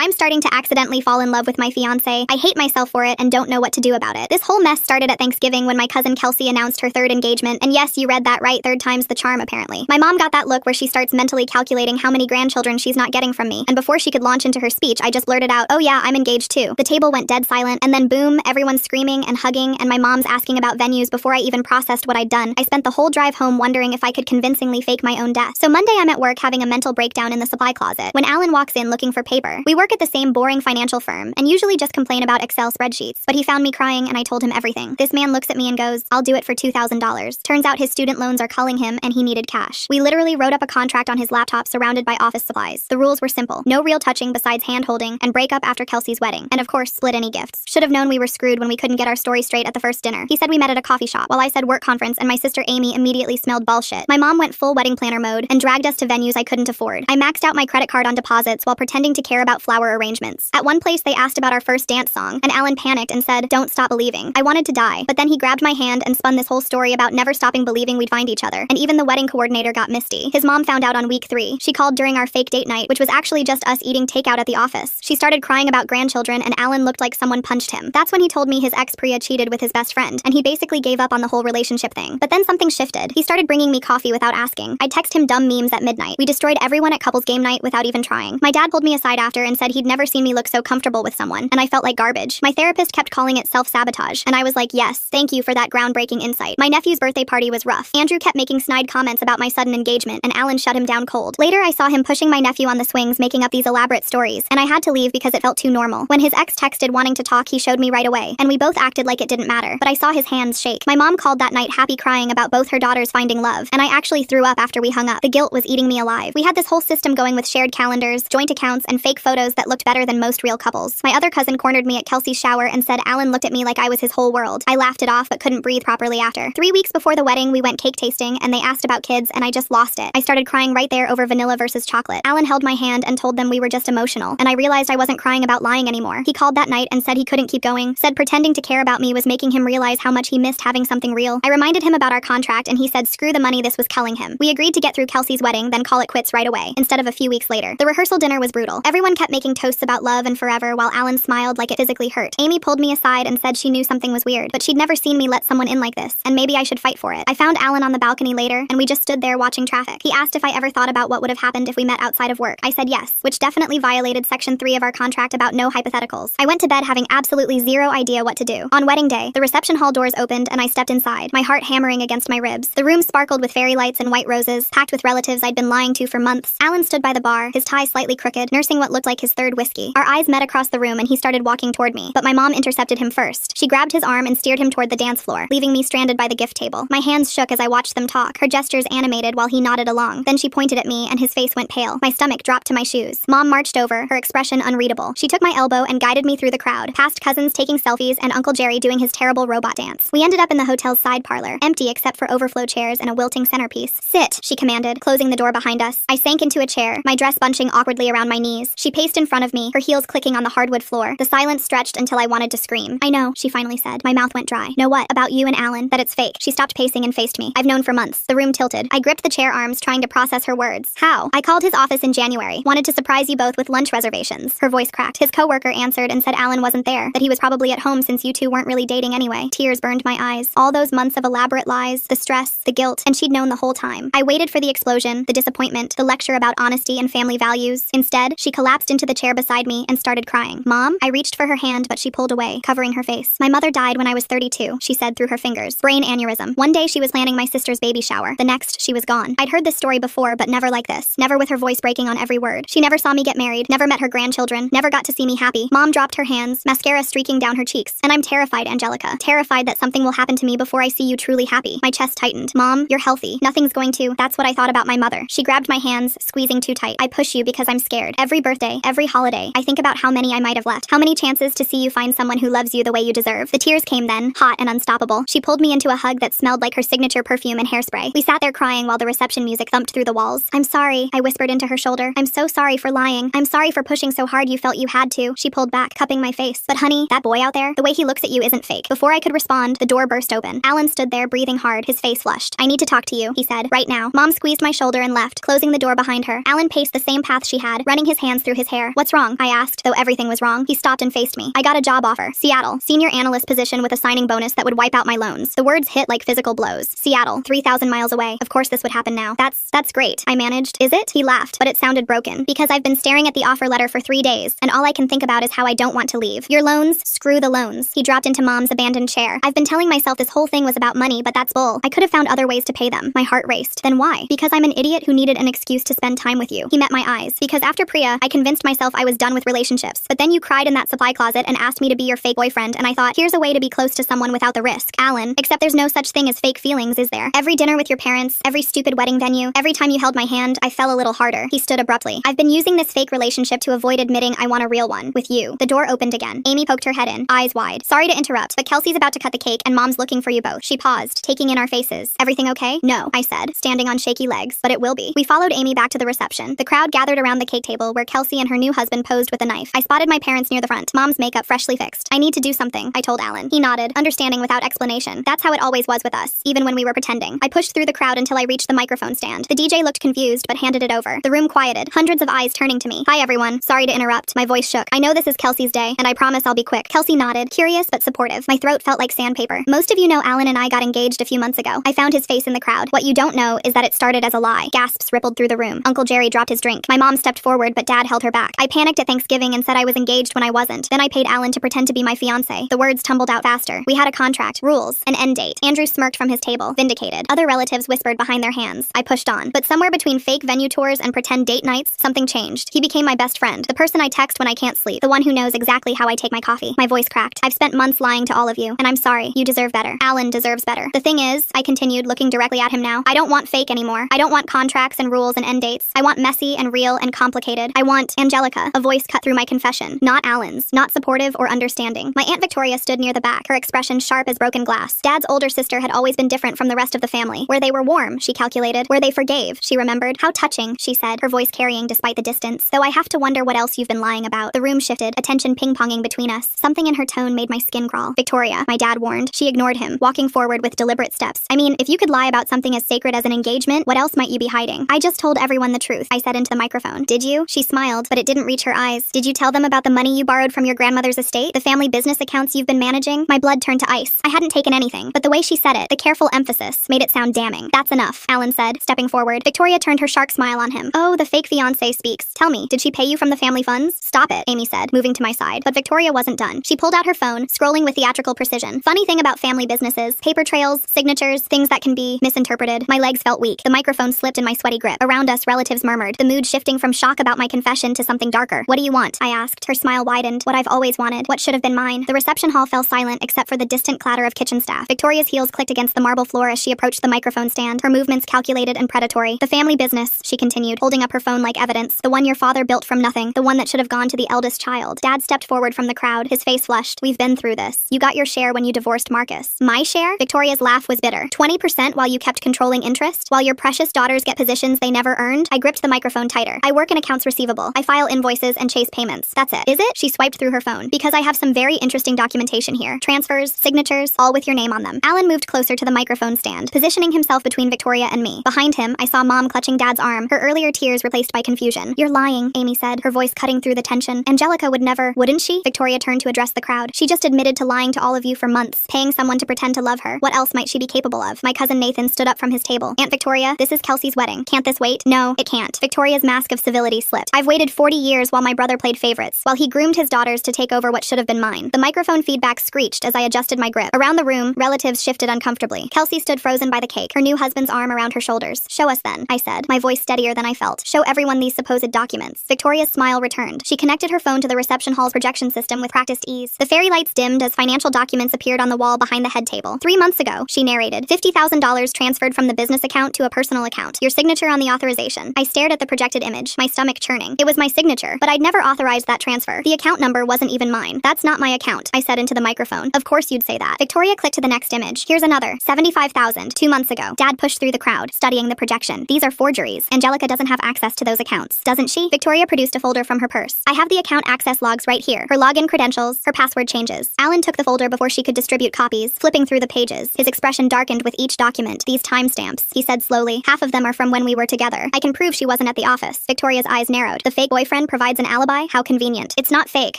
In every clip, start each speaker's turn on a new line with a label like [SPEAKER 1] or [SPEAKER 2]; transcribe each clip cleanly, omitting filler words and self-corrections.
[SPEAKER 1] I'm starting to accidentally fall in love with my fiancé. I hate myself for it and don't know what to do about it. This whole mess started at Thanksgiving when my cousin Kelsey announced her third engagement, and yes, you read that right, third time's the charm apparently. My mom got that look where she starts mentally calculating how many grandchildren she's not getting from me, and before she could launch into her speech, I just blurted out, "Oh yeah, I'm engaged too." The table went dead silent, and then boom, everyone's screaming and hugging, and my mom's asking about venues before I even processed what I'd done. I spent the whole drive home wondering if I could convincingly fake my own death. So Monday I'm at work having a mental breakdown in the supply closet when Alan walks in looking for paper. We work at the same boring financial firm, and usually just complain about Excel spreadsheets, but he found me crying and I told him everything. This man looks at me and goes, "I'll do it for $2,000. Turns out his student loans are calling him and he needed cash. We literally wrote up a contract on his laptop surrounded by office supplies. The rules were simple. No real touching besides hand-holding, and break up after Kelsey's wedding. And of course, split any gifts. Should have known we were screwed when we couldn't get our story straight at the first dinner. He said we met at a coffee shop, while I said work conference, and my sister Amy immediately smelled bullshit. My mom went full wedding planner mode and dragged us to venues I couldn't afford. I maxed out my credit card on deposits while pretending to care about flower arrangements. At one place they asked about our first dance song, and Alan panicked and said, "Don't stop believing." I wanted to die, but then he grabbed my hand and spun this whole story about never stopping believing we'd find each other, and even the wedding coordinator got misty. His mom found out on week 3. She called during our fake date night, which was actually just us eating takeout at the office. She started crying about grandchildren, and Alan looked like someone punched him. That's when he told me his ex Priya cheated with his best friend, and he basically gave up on the whole relationship thing. But then something shifted. He started bringing me coffee without asking. I'd text him dumb memes at midnight. We destroyed everyone at couples game night without even trying. My dad pulled me aside after and said he'd never seen me look so comfortable with someone, and I felt like garbage. My therapist kept calling it self-sabotage, and I was like, yes, thank you for that groundbreaking insight. My nephew's birthday party was rough. Andrew kept making snide comments about my sudden engagement, and Alan shut him down cold. Later, I saw him pushing my nephew on the swings, making up these elaborate stories, and I had to leave because it felt too normal. When his ex texted wanting to talk, he showed me right away, and we both acted like it didn't matter, but I saw his hands shake. My mom called that night happy, crying about both her daughters finding love, and I actually threw up after we hung up. The guilt was eating me alive. We had this whole system going with shared calendars, joint accounts, and fake photos that looked better than most real couples. My other cousin cornered me at Kelsey's shower and said Alan looked at me like I was his whole world. I laughed it off but couldn't breathe properly after. 3 weeks before the wedding, we went cake tasting, and they asked about kids, and I just lost it. I started crying right there over vanilla versus chocolate. Alan held my hand and told them we were just emotional, and I realized I wasn't crying about lying anymore. He called that night and said he couldn't keep going, said pretending to care about me was making him realize how much he missed having something real. I reminded him about our contract, and he said screw the money, this was killing him. We agreed to get through Kelsey's wedding, then call it quits right away, instead of a few weeks later. The rehearsal dinner was brutal. Everyone kept making toasts about love and forever while Alan smiled like it physically hurt. Amy pulled me aside and said she knew something was weird, but she'd never seen me let someone in like this, and maybe I should fight for it. I found Alan on the balcony later, and we just stood there watching traffic. He asked if I ever thought about what would have happened if we met outside of work. I said yes, which definitely violated Section 3 of our contract about no hypotheticals. I went to bed having absolutely zero idea what to do. On wedding day, the reception hall doors opened and I stepped inside, my heart hammering against my ribs. The room sparkled with fairy lights and white roses, packed with relatives I'd been lying to for months. Alan stood by the bar, his tie slightly crooked, nursing what looked like his third whiskey. Our eyes met across the room and he started walking toward me, but my mom intercepted him first. She grabbed his arm and steered him toward the dance floor, leaving me stranded by the gift table. My hands shook as I watched them talk, her gestures animated while he nodded along. Then she pointed at me and his face went pale. My stomach dropped to my shoes. Mom marched over, her expression unreadable. She took my elbow and guided me through the crowd, past cousins taking selfies and Uncle Jerry doing his terrible robot dance. We ended up in the hotel's side parlor, empty except for overflow chairs and a wilting centerpiece. "Sit," she commanded, closing the door behind us. I sank into a chair, my dress bunching awkwardly around my knees. She paced in front of me, her heels clicking on the hardwood floor. The silence stretched until I wanted to scream. "I know," she finally said. My mouth went dry. "Know what? About you and Alan? That it's fake." She stopped pacing and faced me. "I've known for months." The room tilted. I gripped the chair arms, trying to process her words. "How?" "I called his office in January. Wanted to surprise you both with lunch reservations." Her voice cracked. His coworker answered and said Alan wasn't there, that he was probably at home since you two weren't really dating anyway. Tears burned my eyes. All those months of elaborate lies, the stress, the guilt, and she'd known the whole time. I waited for the explosion, the disappointment, the lecture about honesty and family values. Instead, she collapsed into the chair beside me and started crying. "Mom?" I reached for her hand, but she pulled away, covering her face. "My mother died when I was 32, she said through her fingers. Brain aneurysm. One day she was planning my sister's baby shower. The next, she was gone. I'd heard this story before, but never like this. Never with her voice breaking on every word. She never saw me get married, never met her grandchildren, never got to see me happy." Mom dropped her hands, mascara streaking down her cheeks. "And I'm terrified, Angelica. Terrified that something will happen to me before I see you truly happy." My chest tightened. "Mom, you're healthy. Nothing's going to." That's what I thought about my mother. She grabbed my hands, squeezing too tight. "I push you because I'm scared. Every birthday, every holiday, I think about how many I might have left. How many chances to see you find someone who loves you the way you deserve." The tears came then, hot and unstoppable. She pulled me into a hug that smelled like her signature perfume and hairspray. We sat there crying while the reception music thumped through the walls. "I'm sorry," I whispered into her shoulder. "I'm so sorry for lying. I'm sorry for pushing so hard you felt you had to." She pulled back, cupping my face. "But honey, that boy out there, the way he looks at you isn't fake." Before I could respond, the door burst open. Alan stood there, breathing hard, his face flushed. "I need to talk to you," he said, "right now." Mom squeezed my shoulder and left, closing the door behind her. Alan paced the same path she had, running his hands through his hair. What's wrong? I asked, though everything was wrong. He stopped and faced me. I got a job offer. Seattle. Senior analyst position with a signing bonus that would wipe out my loans. The words hit like physical blows. Seattle. 3,000 miles away. Of course this would happen now. That's great. I managed. Is it? He laughed, but it sounded broken. Because I've been staring at the offer letter for 3 days, and all I can think about is how I don't want to leave. Your loans? Screw the loans. He dropped into Mom's abandoned chair. I've been telling myself this whole thing was about money, but that's bull. I could have found other ways to pay them. My heart raced. Then why? Because I'm an idiot who needed an excuse to spend time with you. He met my eyes. Because after Priya, I convinced myself I was done with relationships. But then you cried in that supply closet and asked me to be your fake boyfriend, and I thought, here's a way to be close to someone without the risk. Alan, except there's no such thing as fake feelings, is there? Every dinner with your parents, every stupid wedding venue, every time you held my hand, I fell a little harder. He stood abruptly. I've been using this fake relationship to avoid admitting I want a real one. With you. The door opened again. Amy poked her head in, eyes wide. Sorry to interrupt, but Kelsey's about to cut the cake and Mom's looking for you both. She paused, taking in our faces. Everything okay? No, I said, standing on shaky legs, but it will be. We followed Amy back to the reception. The crowd gathered around the cake table where Kelsey and her new husband posed with a knife. I spotted my parents near the front, Mom's makeup freshly fixed. I need to do something, I told Alan. He nodded, understanding without explanation. That's how it always was with us, even when we were pretending. I pushed through the crowd until I reached the microphone stand. The DJ looked confused, but handed it over. The room quieted, hundreds of eyes turning to me. Hi everyone. Sorry to interrupt. My voice shook. I know this is Kelsey's day, and I promise I'll be quick. Kelsey nodded, curious but supportive. My throat felt like sandpaper. Most of you know Alan and I got engaged a few months ago. I found his face in the crowd. What you don't know is that it started as a lie. Gasps rippled through the room. Uncle Jerry dropped his drink. My mom stepped forward, but Dad held her back. I panicked at Thanksgiving and said I was engaged when I wasn't. Then I paid Alan to pretend to be my fiancé. The words tumbled out faster. We had a contract, rules, an end date. Andrew smirked from his table, vindicated. Other relatives whispered behind their hands. I pushed on. But somewhere between fake venue tours and pretend date nights, something changed. He became my best friend, the person I text when I can't sleep, the one who knows exactly how I take my coffee. My voice cracked. I've spent months lying to all of you, and I'm sorry. You deserve better. Alan deserves better. The thing is, I continued, looking directly at him now, I don't want fake anymore. I don't want contracts and rules and end dates. I want messy and real and complicated. I want Angelica. A voice cut through my confession. Not Alan's. Not supportive or understanding. My Aunt Victoria stood near the back, her expression sharp as broken glass. Dad's older sister had always been different from the rest of the family. Where they were warm, she calculated. Where they forgave, she remembered. How touching, she said, her voice carrying despite the distance. Though I have to wonder what else you've been lying about. The room shifted, attention ping-ponging between us. Something in her tone made my skin crawl. Victoria, my dad warned. She ignored him, walking forward with deliberate steps. I mean, if you could lie about something as sacred as an engagement, what else might you be hiding? I just told everyone the truth, I said into the microphone. Did you? She smiled, but it didn't reach her eyes. Did you tell them about the money you borrowed from your grandmother's estate? The family business accounts you've been managing? My blood turned to ice. I hadn't taken anything, but the way she said it, the careful emphasis, made it sound damning. That's enough, Alan said, stepping forward. Victoria turned her sharp smile on him. Oh, the fake fiancé speaks. Tell me, did she pay you from the family funds? Stop it, Amy said, moving to my side. But Victoria wasn't done. She pulled out her phone, scrolling with theatrical precision. Funny thing about family businesses, paper trails, signatures, things that can be misinterpreted. My legs felt weak. The microphone slipped in my sweaty grip. Around us, relatives murmured, the mood shifting from shock about my confession to something darker. What do you want? I asked. Her smile widened. What I've always wanted. What should have been mine. The reception hall fell silent except for the distant clatter of kitchen staff. Victoria's heels clicked against the marble floor as she approached the microphone stand, her movements calculated and predatory. The family business, she continued, holding up her phone like evidence. The one your father built from nothing. The one that should have gone to the eldest child. Dad stepped forward from the crowd, his face flushed. We've been through this. You got your share when you divorced Marcus. My share? Victoria's laugh was bitter. 20% while you kept controlling interest? While your precious daughters get positions they never earned? I gripped the microphone tighter. I work in accounts receivable. I file invoices and chase payments. That's it. Is it? She swiped through her phone. Because I have some very interesting documentation here. Transfers, signatures, all with your name on them. Alan moved closer to the microphone stand, positioning himself between Victoria and me. Behind him, I saw Mom clutching Dad's arm, her earlier tears replaced by confusion. You're lying, Amy said, her voice cutting through the tension. Angelica would never, wouldn't she? Victoria turned to address the crowd. She just admitted to lying to all of you for months, paying someone to pretend to love her. What else might she be capable of? My cousin Nathan stood up from his table. Aunt Victoria, this is Kelsey's wedding. Can't this wait? No, it can't. Victoria's mask of civility slipped. I've waited 40 years while my brother played favorites, while he groomed his daughters to take over what should have been mine. The microphone feedback screeched as I adjusted my grip. Around the room, relatives shifted uncomfortably. Kelsey stood frozen by the cake, her new husband's arm around her shoulders. Show us then, I said, my voice steadier than I felt. Show everyone these supposed documents. Victoria's smile returned. She connected her phone to the reception hall's projection system with practiced ease. The fairy lights dimmed as financial documents appeared on the wall behind the head table. 3 months ago, she narrated, $50,000 transferred from the business account to a personal account. Your signature on the authorization. I stared at the projected image, my stomach churning. It was my signature, but I'd never authorized that transfer. The account number wasn't even mine. That's not my account, I said into the microphone. Of course you'd say that. Victoria clicked to the next image. Here's another. 75,000, 2 months ago. Dad pushed through the crowd, studying the projection. These are forgeries. Angelica doesn't have access to those accounts, doesn't she? Victoria produced a folder from her purse. I have the account access logs right here. Her login credentials, her password changes. Alan took the folder before she could distribute copies, flipping through the pages. His expression darkened with each document. These timestamps, he said slowly. Half of them are from when we were together. I can prove she wasn't at the office. Victoria's eyes narrowed. The fake boyfriend friend provides an alibi? How convenient. It's not fake,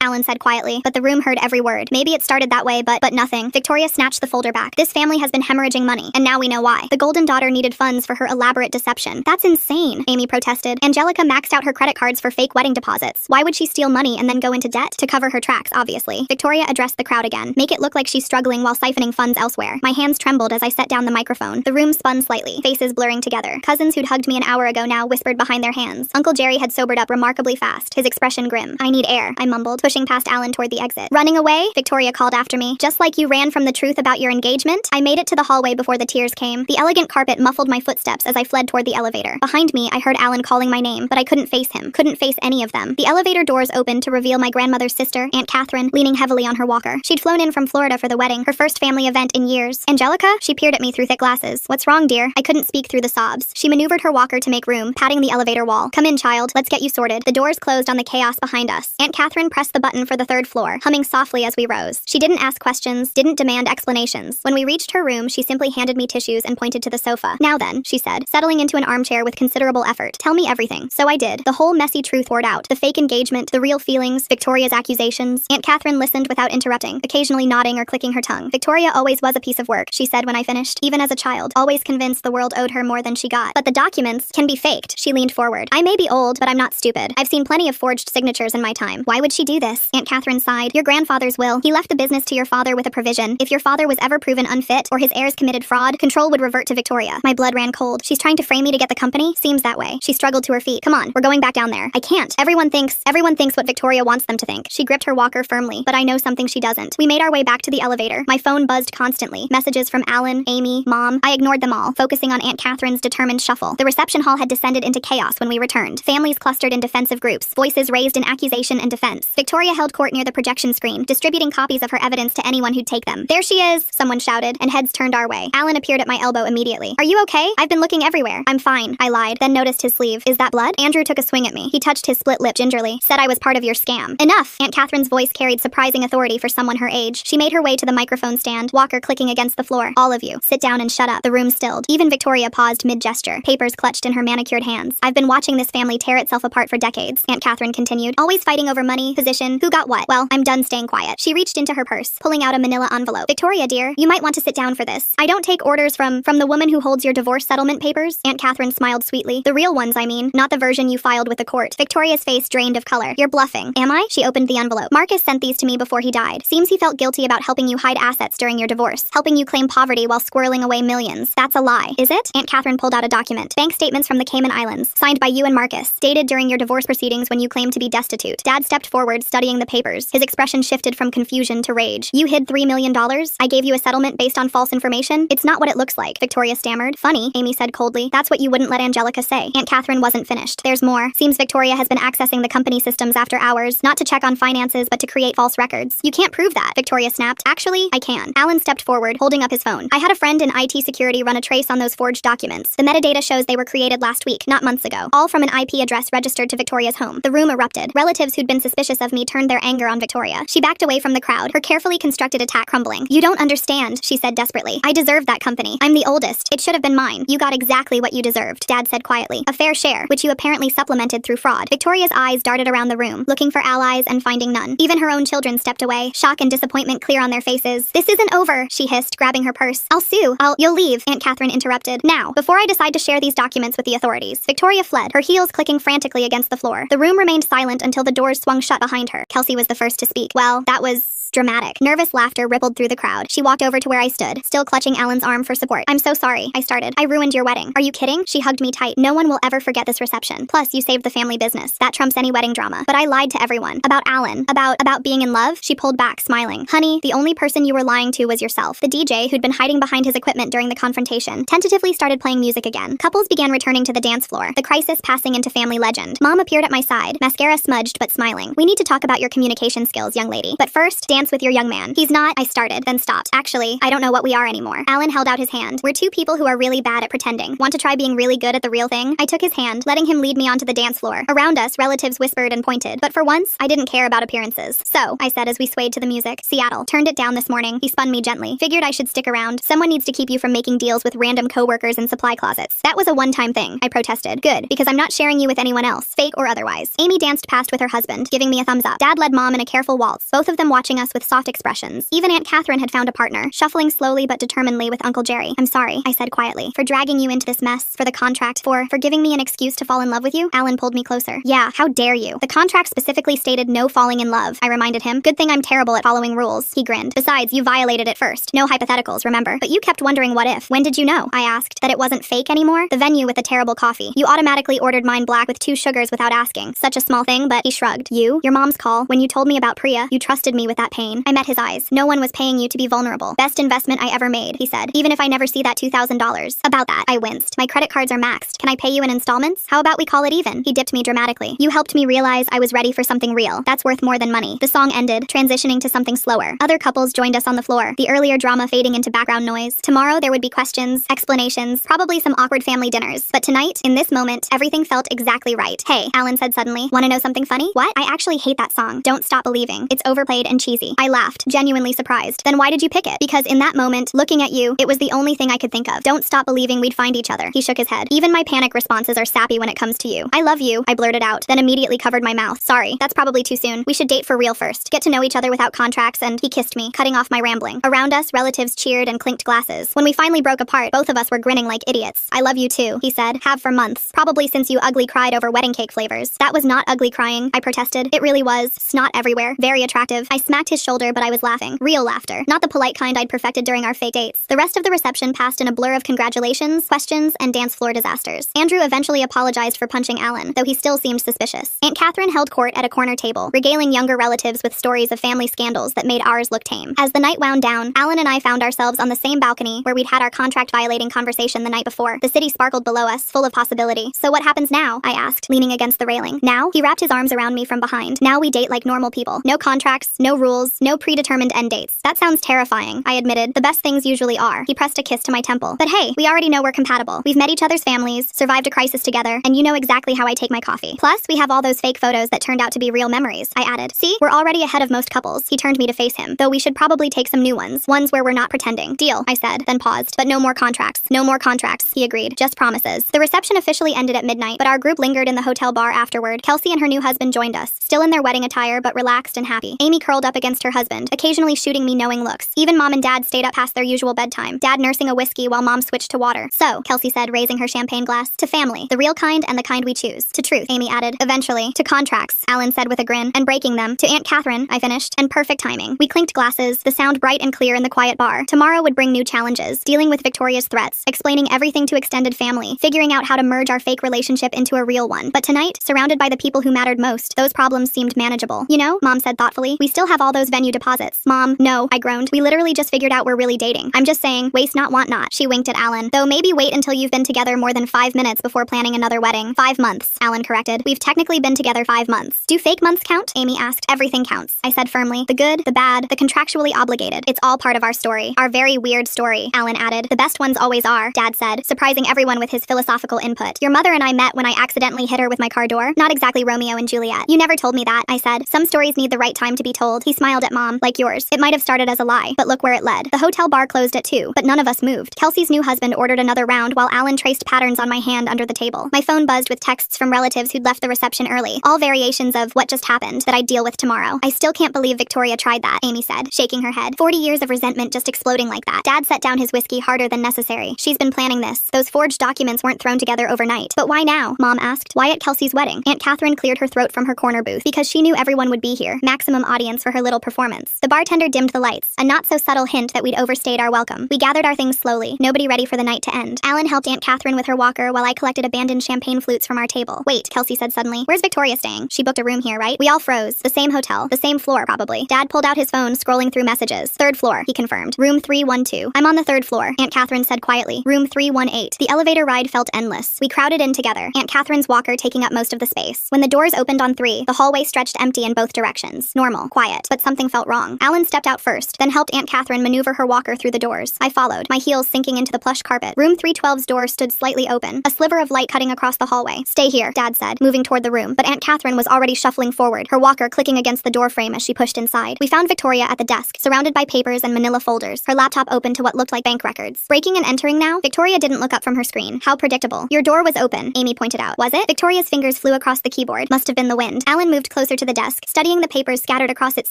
[SPEAKER 1] Alan said quietly, but the room heard every word. Maybe it started that way, but nothing. Victoria snatched the folder back. This family has been hemorrhaging money, and now we know why. The golden daughter needed funds for her elaborate deception. That's insane, Amy protested. Angelica maxed out her credit cards for fake wedding deposits. Why would she steal money and then go into debt? To cover her tracks, obviously. Victoria addressed the crowd again. Make it look like she's struggling while siphoning funds elsewhere. My hands trembled as I set down the microphone. The room spun slightly, faces blurring together. Cousins who'd hugged me an hour ago now whispered behind their hands. Uncle Jerry had sobered up remarkably fast, his expression grim. I need air, I mumbled, pushing past Alan toward the exit. Running away? Victoria called after me. Just like you ran from the truth about your engagement? I made it to the hallway before the tears came. The elegant carpet muffled my footsteps as I fled toward the elevator. Behind me, I heard Alan calling my name, but I couldn't face him. Couldn't face any of them. The elevator doors opened to reveal my grandmother's sister, Aunt Catherine, leaning heavily on her walker. She'd flown in from Florida for the wedding, her first family event in years. Angelica? She peered at me through thick glasses. What's wrong, dear? I couldn't speak through the sobs. She maneuvered her walker to make room, patting the elevator wall. Come in, child. Let's get you sorted. The doors closed on the chaos behind us. Aunt Catherine pressed the button for the third floor, humming softly as we rose. She didn't ask questions, didn't demand explanations. When we reached her room, she simply handed me tissues and pointed to the sofa. Now then, she said, settling into an armchair with considerable effort. Tell me everything. So I did. The whole messy truth poured out. The fake engagement, the real feelings, Victoria's accusations. Aunt Catherine listened without interrupting, occasionally nodding or clicking her tongue. Victoria always was a piece of work, she said when I finished, even as a child, always convinced the world owed her more than she got. But the documents can be faked. She leaned forward. I may be old, but I'm not stupid. I've seen plenty of forged signatures in my time. Why would she do this? Aunt Catherine sighed. Your grandfather's will. He left the business to your father with a provision. If your father was ever proven unfit or his heirs committed fraud, control would revert to Victoria. My blood ran cold. She's trying to frame me to get the company? Seems that way. She struggled to her feet. Come on, we're going back down there. I can't. Everyone thinks what Victoria wants them to think. She gripped her walker firmly, but I know something she doesn't. We made our way back to the elevator. My phone buzzed constantly. Messages from Alan, Amy, Mom. I ignored them all, focusing on Aunt Catherine's determined shuffle. The reception hall had descended into chaos when we returned. Families clustered in defensive groups, voices raised in accusation and defense. Victoria held court near the projection screen, distributing copies of her evidence to anyone who'd take them. There she is, someone shouted, and heads turned our way. Alan appeared at my elbow immediately. Are you okay? I've been looking everywhere. I'm fine, I lied, then noticed his sleeve. Is that blood? Andrew took a swing at me. He touched his split lip gingerly, said I was part of your scam. Enough! Aunt Catherine's voice carried surprising authority for someone her age. She made her way to the microphone stand, walker clicking against the floor. All of you, sit down and shut up. The room stilled. Even Victoria paused mid-gesture, papers clutched in her manicured hands. I've been watching this family tear itself apart for decades, Aunt Catherine continued. Always fighting over money, position, who got what. Well, I'm done staying quiet. She reached into her purse, pulling out a manila envelope. Victoria, dear, you might want to sit down for this. I don't take orders from the woman who holds your divorce settlement papers. Aunt Catherine smiled sweetly. The real ones, I mean, not the version you filed with the court. Victoria's face drained of color. You're bluffing. Am I? She opened the envelope. Marcus sent these to me before he died. Seems he felt guilty about helping you hide assets during your divorce, helping you claim poverty while squirreling away millions. That's a lie. Is it? Aunt Catherine pulled out a document. Bank statements from the Cayman Islands, signed by you and Marcus, dated during your divorce proceedings when you claimed to be destitute. Dad stepped forward, studying the papers. His expression shifted from confusion to rage. You hid $3 million? I gave you a settlement based on false information? It's not what it looks like, Victoria stammered. Funny, Amy said coldly. That's what you wouldn't let Angelica say. Aunt Catherine wasn't finished. There's more. Seems Victoria has been accessing the company systems after hours, not to check on finances, but to create false records. You can't prove that, Victoria snapped. Actually, I can. Alan stepped forward, holding up his phone. I had a friend in IT security run a trace on those forged documents. The metadata shows they were created last week, not months ago. All from an IP address registered to Victoria's home. The room erupted. Relatives who'd been suspicious of me turned their anger on Victoria. She backed away from the crowd, her carefully constructed attack crumbling. You don't understand, she said desperately. I deserved that company. I'm the oldest. It should have been mine. You got exactly what you deserved, Dad said quietly. A fair share, which you apparently supplemented through fraud. Victoria's eyes darted around the room, looking for allies and finding none. Even her own children stepped away, shock and disappointment clear on their faces. This isn't over, she hissed, grabbing her purse. I'll sue. You'll leave, Aunt Catherine interrupted. Now, before I decide to share these documents with the authorities. Victoria fled, her heels clicking frantically against the floor. The room remained silent until the doors swung shut behind her. Kelsey was the first to speak. Well, that was dramatic. Nervous laughter rippled through the crowd. She walked over to where I stood, still clutching Alan's arm for support. I'm so sorry, I started. I ruined your wedding. Are you kidding? She hugged me tight. No one will ever forget this reception. Plus, you saved the family business. That trumps any wedding drama. But I lied to everyone. About Alan. About being in love? She pulled back, smiling. Honey, the only person you were lying to was yourself. The DJ, who'd been hiding behind his equipment during the confrontation, tentatively started playing music again. Couples began returning to the dance floor, the crisis passing into family legend. Mom appeared at my side, mascara smudged but smiling. We need to talk about your communication skills, young lady. But first, dance with your young man. He's not, I started, then stopped. Actually, I don't know what we are anymore. Alan held out his hand. We're two people who are really bad at pretending. Want to try being really good at the real thing? I took his hand, letting him lead me onto the dance floor. Around us, relatives whispered and pointed. But for once, I didn't care about appearances. So, I said as we swayed to the music. Seattle. Turned it down this morning. He spun me gently. Figured I should stick around. Someone needs to keep you from making deals with random coworkers in supply closets. That was a one-time thing. I protested. Good, because I'm not sharing you with anyone else, fake or otherwise. otherwise. Amy danced past with her husband, giving me a thumbs up. Dad led Mom in a careful waltz, both of them watching us with soft expressions. Even Aunt Catherine had found a partner, shuffling slowly but determinedly with Uncle Jerry. I'm sorry, I said quietly, for dragging you into this mess, for the contract, for giving me an excuse to fall in love with you. Alan pulled me closer. Yeah, how dare you? The contract specifically stated no falling in love, I reminded him. Good thing I'm terrible at following rules. He grinned. Besides, you violated it first. No hypotheticals, remember? But you kept wondering what if. When did you know? I asked. That it wasn't fake anymore? The venue with the terrible coffee. You automatically ordered mine black with 2 sugars without asking. Such a small thing, but he shrugged. You? Your mom's call. When you told me about Priya, you trusted me with that pain. I met his eyes. No one was paying you to be vulnerable. Best investment I ever made, he said. Even if I never see that $2,000. About that, I winced. My credit cards are maxed. Can I pay you in installments? How about we call it even? He dipped me dramatically. You helped me realize I was ready for something real. That's worth more than money. The song ended, transitioning to something slower. Other couples joined us on the floor, the earlier drama fading into background noise. Tomorrow there would be questions, explanations, probably some awkward family dinners. But tonight, in this moment, everything felt exactly right. Hey, Alan said suddenly. Want to know something funny? What? I actually hate that song. Don't Stop Believing. It's overplayed and cheesy. I laughed, genuinely surprised. Then why did you pick it? Because in that moment, looking at you, it was the only thing I could think of. Don't stop believing we'd find each other. He shook his head. Even my panic responses are sappy when it comes to you. I love you, I blurted out, then immediately covered my mouth. Sorry, that's probably too soon. We should date for real first. Get to know each other without contracts, and he kissed me, cutting off my rambling. Around us, relatives cheered and clinked glasses. When we finally broke apart, both of us were grinning like idiots. I love you too, he said. Have for months. Probably since you ugly cried over wedding cake flavors. That was not ugly crying, I protested. It really was. Snot everywhere. Very attractive. I smacked his shoulder, but I was laughing. Real laughter. Not the polite kind I'd perfected during our fake dates. The rest of the reception passed in a blur of congratulations, questions, and dance floor disasters. Andrew eventually apologized for punching Alan, though he still seemed suspicious. Aunt Catherine held court at a corner table, regaling younger relatives with stories of family scandals that made ours look tame. As the night wound down, Alan and I found ourselves on the same balcony where we'd had our contract-violating conversation the night before. The city sparkled below us, full of possibility. So what happens now? I asked, leaning against the railing. Now? He wrapped his arms around me from behind. Now we date like normal people. No contracts, no rules, no predetermined end dates. That sounds terrifying, I admitted. The best things usually are. He pressed a kiss to my temple. But hey, we already know we're compatible. We've met each other's families, survived a crisis together, and you know exactly how I take my coffee. Plus, we have all those fake photos that turned out to be real memories, I added. See, we're already ahead of most couples. He turned me to face him, though we should probably take some new ones. Ones where we're not pretending. Deal, I said, then paused. But no more contracts. No more contracts, he agreed. Just promises. The reception officially ended at midnight, but our group lingered in the hotel bar afterward. Kelsey and her new husband joined us, still in their wedding attire, but relaxed and happy. Amy curled up against her husband, occasionally shooting me knowing looks. Even Mom and Dad stayed up past their usual bedtime, Dad nursing a whiskey while Mom switched to water. So, Kelsey said, raising her champagne glass, to family, the real kind and the kind we choose. To truth, Amy added. Eventually, to contracts, Alan said with a grin, and breaking them. To Aunt Catherine, I finished, and perfect timing. We clinked glasses, the sound bright and clear in the quiet bar. Tomorrow would bring new challenges, dealing with Victoria's threats, explaining everything to extended family, figuring out how to merge our fake relationship into a real one. But tonight, surrounded by the people who mattered most, those problems seemed manageable. You know, Mom said thoughtfully, we still have all those venue deposits. Mom, no, I groaned. We literally just figured out we're really dating. I'm just saying, waste not, want not. She winked at Alan. Though maybe wait until you've been together more than 5 minutes before planning another wedding. 5 months, Alan corrected. We've technically been together 5 months. Do fake months count? Amy asked. Everything counts, I said firmly. The good, the bad, the contractually obligated. It's all part of our story. Our very weird story, Alan added. The best ones always are, Dad said, surprising everyone with his philosophical input. Your mother and I met when I accidentally hit her with my car door. Not exactly Romeo and Juliet. You never told me that, I said. Some stories need the right time to be told. He smiled at Mom, like yours. It might have started as a lie, but look where it led. The hotel bar closed at 2, but none of us moved. Kelsey's new husband ordered another round while Alan traced patterns on my hand under the table. My phone buzzed with texts from relatives who'd left the reception early, all variations of what just happened that I'd deal with tomorrow. I still can't believe Victoria tried that, Amy said, shaking her head. 40 years of resentment just exploding like that. Dad set down his whiskey harder than necessary. She's been planning this. Those forged documents weren't thrown together overnight. But why now? Mom asked. Why at Kelsey's wedding? Aunt Catherine cleared her throat from her corner booth because she knew everyone would be here. Maximum audience for her little performance. The bartender dimmed the lights, a not-so-subtle hint that we'd overstayed our welcome. We gathered our things slowly, nobody ready for the night to end. Alan helped Aunt Catherine with her walker while I collected abandoned champagne flutes from our table. Wait, Kelsey said suddenly. Where's Victoria staying? She booked a room here, right? We all froze. The same hotel. The same floor, probably. Dad pulled out his phone, scrolling through messages. 3rd floor, he confirmed. Room 312. I'm on the 3rd floor, Aunt Catherine said quietly. Room 318. The elevator ride felt endless. We crowded in together, Aunt Catherine's walker taking up most of the space. When the doors opened on 3, the hallway stretched empty in both directions. Normal, quiet, but something felt wrong. Alan stepped out first, then helped Aunt Catherine maneuver her walker through the doors. I followed, my heels sinking into the plush carpet. Room 312's door stood slightly open, a sliver of light cutting across the hallway. Stay here, Dad said, moving toward the room, but Aunt Catherine was already shuffling forward, her walker clicking against the doorframe as she pushed inside. We found Victoria at the desk, surrounded by papers and manila folders, her laptop open to what looked like bank records. Breaking and entering now? Victoria didn't look up from her screen. How predictable. Your door was open, Amy pointed out. Was it? Victoria's fingers flew across across the keyboard. Must have been the wind. Alan moved closer to the desk, studying the papers scattered across its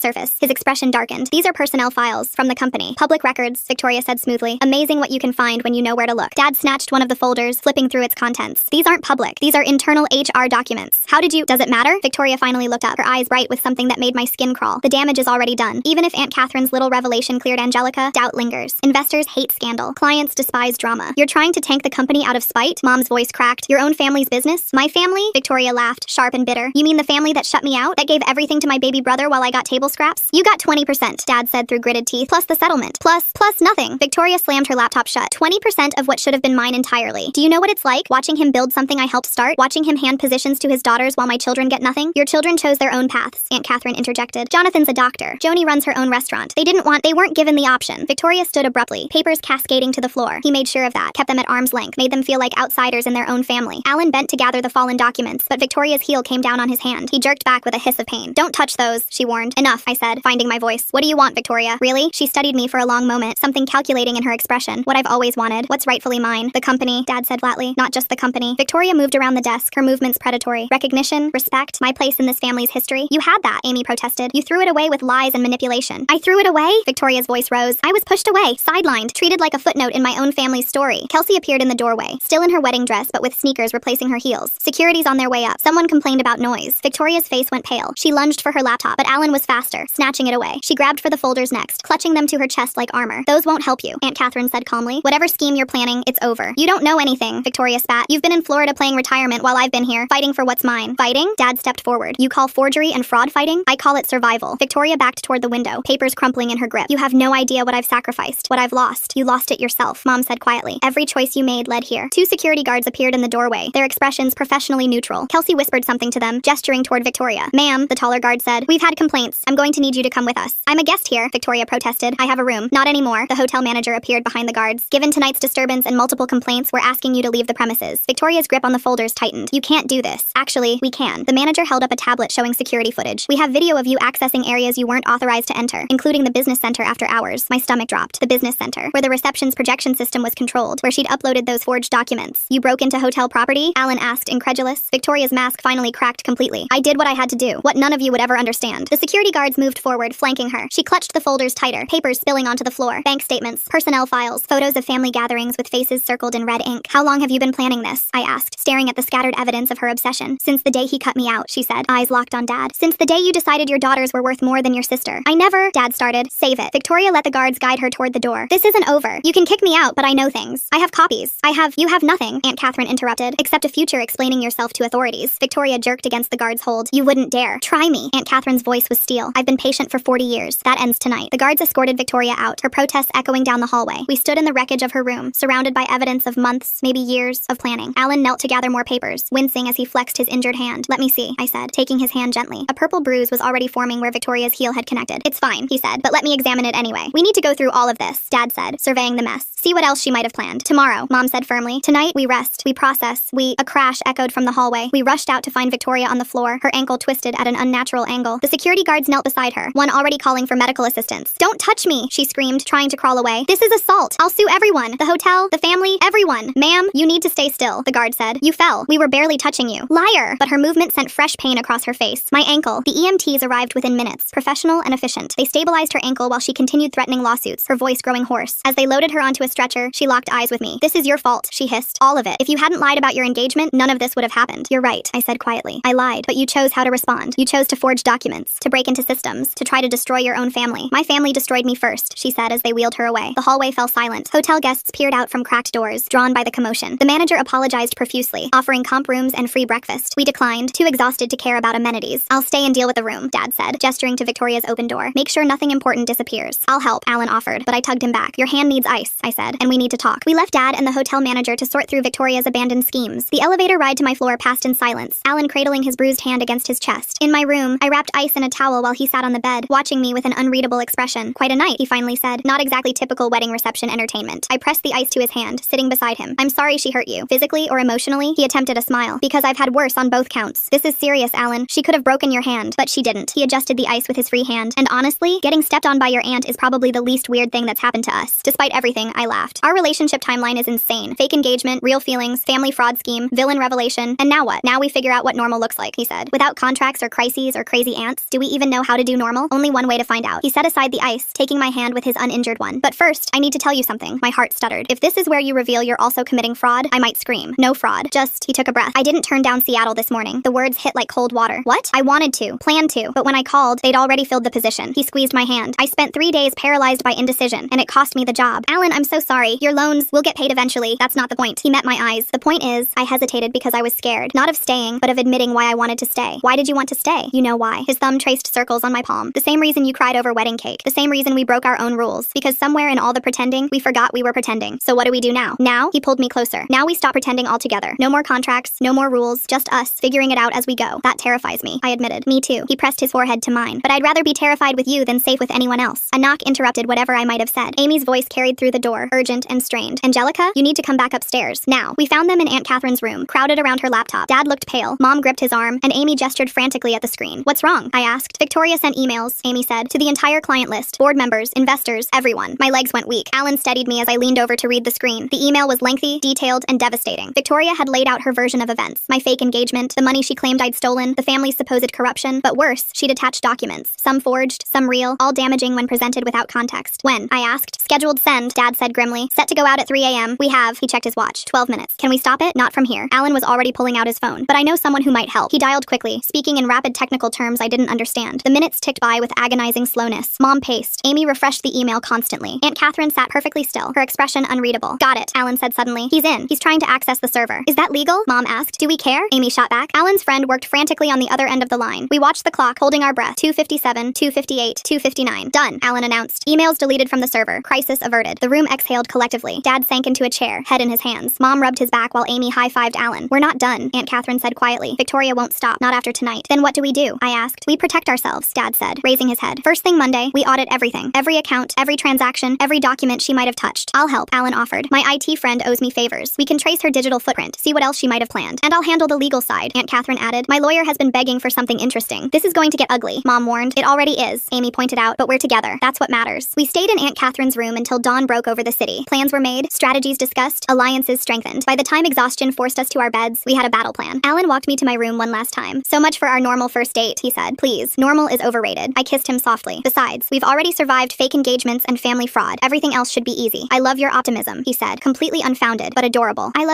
[SPEAKER 1] surface. His expression darkened. These are personnel files from the company. Public records, Victoria said smoothly. Amazing what you can find when you know where to look. Dad snatched one of the folders, flipping through its contents. These aren't public. These are internal HR documents. How did you— Does it matter? Victoria finally looked up, her eyes bright with something that made my skin crawl. The damage is already done. Even if Aunt Catherine's little revelation cleared Angelica, doubt lingers. Investors hate scandal. Clients despise drama. You're trying to tank the company out of spite? Mom's voice cracked. Your own family's business? My family? Victoria laughed, sharp and bitter. You mean the family that shut me out? That gave everything to my baby brother while I got table scraps? You got 20%, Dad said through gritted teeth, plus the settlement. Plus nothing. Victoria slammed her laptop shut. 20% of what should have been mine entirely. Do you know what it's like? Watching him build something I helped start? Watching him hand positions to his daughters while my children get nothing? Your children chose their own paths, Aunt Catherine interjected. Jonathan's a doctor. Joni runs her own restaurant. They weren't given the option. Victoria stood abruptly, papers cascading to the floor. He made sure of that, kept them at arm's length, made them feel like outsiders in their own family. Alan bent to gather the fallen documents, but Victoria's heel came down on his hand. He jerked back with a hiss of pain. Don't touch those, she warned. Enough, I said, finding my voice. What do you want, Victoria? Really? She studied me for a long moment, something calculating in her expression. What I've always wanted. What's rightfully mine. The company, Dad said flatly. Not just the company. Victoria moved around the desk, her movements predatory. Recognition, respect, my place in this family's history. You had that, Amy protested. You threw it away with lies and manipulation. I threw it away? Victoria's voice rose. I was pushed away, sidelined, treated like a footnote in my own family's story. Kelsey appeared in the doorway, still in her wedding dress but with sneakers replacing her heels. Security's on their way up. Someone complained about noise. Victoria's face went pale. She lunged for her laptop, but Alan was faster, snatching it away. She grabbed for the folders next, clutching them to her chest like armor. Those won't help you, Aunt Catherine said calmly. Whatever scheme you're planning, it's over. You don't know anything, Victoria spat. You've been in Florida playing retirement while I've been here, fighting for what's mine. Fighting? Dad stepped forward. You call forgery and fraud fighting? I call it survival. Victoria backed toward the window, papers crumpling in her grip. You have no idea what I've sacrificed, what I've lost. You lost it yourself, Mom said quietly. Every choice you made led here. Two security guards appeared in the doorway, their expressions professionally neutral. Kelsey whispered something to them, gesturing toward Victoria. Ma'am, the taller guard said, we've had complaints. I'm going to need you to come with us. I'm a guest here, Victoria protested. I have a room. Not anymore. The hotel manager appeared behind the guards. Given tonight's disturbance and multiple complaints, we're asking you to leave the premises. Victoria's grip on the folders tightened. You can't do this. Actually, we can. The manager held up a tablet showing security footage. We have video of you accessing areas you weren't authorized to enter, including the business center after hours. My stomach dropped. The business center, where the reception's projection system was controlled, where she'd uploaded those forged documents. You broke into hotel property? Alan asked, incredulous. Victoria's mask finally cracked completely. I did what I had to do, what none of you would ever understand. The security guards moved forward, flanking her. She clutched the folders tighter, papers spilling onto the floor. Bank statements, personnel files, photos of family gatherings with faces circled in red ink. How long have you been planning this? I asked, staring at the scattered evidence of her obsession. Since the day he cut me out, she said, eyes locked on Dad. Since the day you decided your daughters were worth more than your sister. I never— Dad started. Save it. Victoria let the guards guide her toward the door. This isn't over. You can kick me out, but I know things. I have copies. You have nothing, Aunt Catherine interrupted, except a future explaining yourself to authorities. Victoria jerked against the guard's hold. You wouldn't dare. Try me. Aunt Catherine's voice was steel. I've been patient for 40 years. That ends tonight. The guards escorted Victoria out, her protests echoing down the hallway. We stood in the wreckage of her room, surrounded by evidence of months, maybe years, of planning. Alan knelt to gather more papers, wincing as he flexed his injured hand. Let me see, I said, taking his hand gently. A purple bruise was already forming where Victoria's heel had connected. It's fine, he said, but let me examine it anyway. We need to go through all of this, Dad said, surveying the mess. See what else she might have planned. Tomorrow, Mom said firmly. Tonight, we rest, we process, A crash echoed from the hallway. We rushed out to find Victoria on the floor, her ankle twisted at an unnatural angle. The security guards knelt beside her, one already calling for medical assistance. Don't touch me, she screamed, trying to crawl away. This is assault. I'll sue everyone. The hotel, the family, everyone. Ma'am, you need to stay still, the guard said. You fell. We were barely touching you. Liar! But her movement sent fresh pain across her face. My ankle. The EMTs arrived within minutes, professional and efficient. They stabilized her ankle while she continued threatening lawsuits, her voice growing hoarse. As they loaded her onto a stretcher, she locked eyes with me. This is your fault, she hissed. All of it. If you hadn't lied about your engagement, none of this would have happened. You're right, I said quietly. I lied, but you chose how to respond. You chose to forge documents, to break into systems, to try to destroy your own family. My family destroyed me first, she said as they wheeled her away. The hallway fell silent. Hotel guests peered out from cracked doors, drawn by the commotion. The manager apologized profusely, offering comp rooms and free breakfast. We declined, too exhausted to care about amenities. I'll stay and deal with the room, Dad said, gesturing to Victoria's open door. Make sure nothing important disappears. I'll help, Alan offered, but I tugged him back. Your hand needs ice, I said, and we need to talk. We left Dad and the hotel manager to sort through Victoria's abandoned schemes. The elevator ride to my floor passed in silence, Alan cradling his bruised hand against his chest. In my room, I wrapped ice in a towel while he sat on the bed, watching me with an unreadable expression. Quite a night, he finally said. Not exactly typical wedding reception entertainment. I pressed the ice to his hand, sitting beside him. I'm sorry she hurt you. Physically or emotionally? He attempted a smile. Because I've had worse on both counts. This is serious, Alan. She could have broken your hand, but she didn't. He adjusted the ice with his free hand. And honestly, getting stepped on by your aunt is probably the least weird thing that's happened to us. Despite everything, I laughed. Our relationship timeline is insane. Fake engagement, real feelings, family fraud scheme, villain revelation, and now what? Now we figure out what normal looks like, he said. Without contracts or crises or crazy aunts, do we even know how to do normal? Only one way to find out. He set aside the ice, taking my hand with his uninjured one. But first, I need to tell you something. My heart stuttered. If this is where you reveal you're also committing fraud, I might scream. No fraud. Just, he took a breath. I didn't turn down Seattle this morning. The words hit like cold water. What? I wanted to, planned to, but when I called, they'd already filled the position. He squeezed my hand. I spent 3 days paralyzed by indecision, and it cost me the job. Alan, I'm so sorry. Your loans will get paid eventually. That's not the point. He met my eyes. The point is, I hesitated because I was scared. Not of staying, but of admitting why I wanted to stay. Why did you want to stay? You know why. His thumb traced circles on my palm. The same reason you cried over wedding cake. The same reason we broke our own rules. Because somewhere in all the pretending, we forgot we were pretending. So what do we do now? Now, he pulled me closer. Now we stop pretending altogether. No more contracts, no more rules, just us, figuring it out as we go. That terrifies me, I admitted. Me too. He pressed his forehead to mine. But I'd rather be terrified with you than safe with anyone else. A knock interrupted whatever I might have said. Amy's voice carried through the door, urgent and strained. Angelica, you need to come back upstairs. Now. We found them in Aunt Catherine's room, crowded around her laptop. Dad looked pale. Mom gripped his arm, and Amy gestured frantically at the screen. What's wrong? I asked. Victoria sent emails, Amy said, to the entire client list, board members, investors, everyone. My legs went weak. Alan steadied me as I leaned over to read the screen. The email was lengthy, detailed, and devastating. Victoria had laid out her version of events. My fake engagement, the money she claimed I'd stolen, the family's supposed corruption, but worse, she'd attached documents. Some forged, some real, all damaging when presented without context. When? I asked. Scheduled send, Dad said grimly. Set to go out at 3 a.m. We have, he checked his watch, 12 minutes. Can we stop it? Not from here. Alan was already pulling out his phone. But I know someone who might help. He dialed quickly, speaking in rapid technical terms I didn't understand. The minutes ticked by with agonizing slowness. Mom paced. Amy refreshed the email constantly. Aunt Catherine sat perfectly still, her expression unreadable. Got it, Alan said suddenly. He's in. He's trying to access the server. Is that legal? Mom asked. Do we care? Amy shot back. Alan's friend worked frantically on the other end of the line. We watched the clock, holding our breath. 2:57, 2:58, 2:59. Done, Alan announced. Emails deleted from the server. Crisis averted. The room exhaled collectively. Dad sank into a chair, head in his hands. Mom rubbed his back while Amy high-fived Alan. We're not done, Aunt Catherine said quietly. Victoria won't stop. Not after tonight. Then what do we do? I asked. We protect ourselves, Dad said, raising his head. First thing Monday, we audit everything. Every account, every transaction, every document she might have touched. I'll help, Alan offered. My IT friend owes me favors. We can trace her digital footprint, see what else she might have planned. And I'll handle the legal side, Aunt Catherine added. My lawyer has been begging for something interesting. This is going to get ugly, Mom warned. It already is, Amy pointed out, but we're together. That's what matters. We stayed in Aunt Catherine's room until dawn broke over the city. Plans were made, strategies discussed, alliances strengthened. By the time exhaustion forced us to our beds, we had a battle plan. Alan walked me to my room one last time. So much for our normal first date, he said. Please, normal is overrated. I kissed him softly. Besides, we've already survived fake engagements and family fraud. Everything else should be easy. I love your optimism, he said, completely unfounded, but adorable. I love